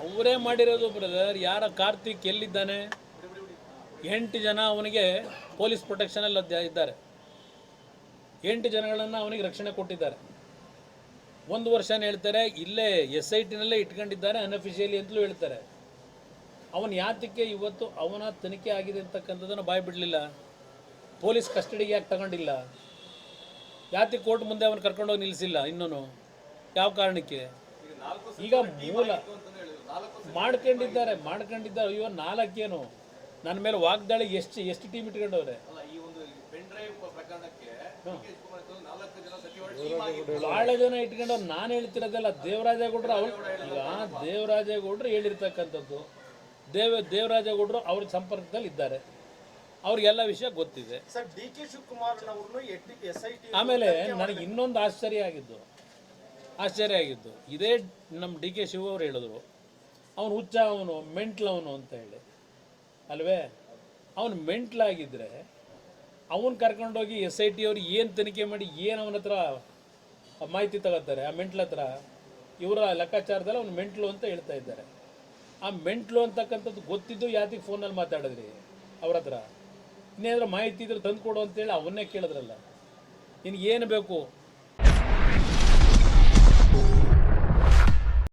ಅವರೇ ಮಾಡಿರೋದು ಬ್ರದರ್. ಯಾರ ಕಾರ್ತಿಕ್ ಎಲ್ಲಿದ್ದಾನೆ? 8 ಜನ ಅವನಿಗೆ ಪೊಲೀಸ್ ಪ್ರೊಟೆಕ್ಷನಲ್ಲಿ ಇದ್ದಾರೆ. 8 ಜನಗಳನ್ನು ಅವನಿಗೆ ರಕ್ಷಣೆ ಕೊಟ್ಟಿದ್ದಾರೆ. 1 ವರ್ಷನೇ ಹೇಳ್ತಾರೆ, ಇಲ್ಲೇ SITನಲ್ಲೇ ಇಟ್ಕೊಂಡಿದ್ದಾರೆ ಅನ್ಅಫಿಷಿಯಲಿ ಅಂತಲೂ ಹೇಳ್ತಾರೆ. ಅವನು ಯಾತಕ್ಕೆ ಇವತ್ತು ಅವನ ತನಿಖೆ ಆಗಿದೆ ಅಂತಕ್ಕಂಥದ್ದನ್ನು ಬಾಯ್ ಬಿಡಲಿಲ್ಲ? ಪೊಲೀಸ್ ಕಸ್ಟಡಿಗೆ ಯಾಕೆ ತಗೊಂಡಿಲ್ಲ? ಯಾತಕ್ಕೆ ಕೋರ್ಟ್ ಮುಂದೆ ಅವನು ಕರ್ಕೊಂಡೋಗಿ ನಿಲ್ಲಿಸಿಲ್ಲ? ಇನ್ನೂ ಯಾವ ಕಾರಣಕ್ಕೆ? ಈಗ ಮೂಲ ಮಾಡ್ಕೊಂಡಿದ್ದಾರೆ. ಅಯ್ಯೋ 4 ನನ್ನ ಮೇಲೆ ವಾಗ್ದಾಳಿ ಎಷ್ಟು ಟೀಮ್ ಇಟ್ಕೊಂಡವ್ರೆ? ಭಾಳ ಜನ ಇಟ್ಕೊಂಡವ್ರು. ನಾನು ಹೇಳ್ತಿರೋದಲ್ಲ, ದೇವರಾಜೇಗೌಡರು ಹೇಳಿರ್ತಕ್ಕಂಥದ್ದು. ದೇವರಾಜೇಗೌಡರು ಅವ್ರ ಸಂಪರ್ಕದಲ್ಲಿ ಇದ್ದಾರೆ, ಅವ್ರಿಗೆಲ್ಲ ವಿಷಯ ಗೊತ್ತಿದೆ. ಆಮೇಲೆ ನನಗೆ ಇನ್ನೊಂದು ಆಶ್ಚರ್ಯ ಆಗಿದ್ದು ಇದೇ ನಮ್ಮ DK ಶಿವ ಅವರು ಹೇಳಿದ್ರು, ಅವನು ಹುಚ್ಚ, ಅವನು ಮೆಂಟ್ಲವನು ಅಂತ ಹೇಳಿ ಅಲ್ವೇ? ಅವನು ಮೆಂಟ್ಲಾಗಿದ್ದರೆ ಅವನು ಕರ್ಕೊಂಡೋಗಿ SIT ಅವ್ರು ಏನು ತನಿಖೆ ಮಾಡಿ ಏನು ಅವನ ಹತ್ರ ಮಾಹಿತಿ ತಗೋತಾರೆ? ಆ ಮೆಂಟ್ಲ ಹತ್ರ ಇವರ ಲೆಕ್ಕಾಚಾರದಲ್ಲಿ ಅವನು ಮೆಂಟ್ಲು ಅಂತ ಹೇಳ್ತಾ ಇದ್ದಾರೆ. ಆ ಮೆಂಟ್ಲು ಅಂತಕ್ಕಂಥದ್ದು ಗೊತ್ತಿದ್ದು ಯಾತಿಗೆ ಫೋನಲ್ಲಿ ಮಾತಾಡಿದ್ರಿ ಅವ್ರ ಹತ್ರ? ಇನ್ನೇನಾದ್ರೂ ಮಾಹಿತಿ ಇದ್ರೆ ತಂದು ಕೊಡು ಅಂತೇಳಿ ಅವನ್ನೇ ಕೇಳಿದ್ರಲ್ಲ. ನಿನಗೇನು ಬೇಕು?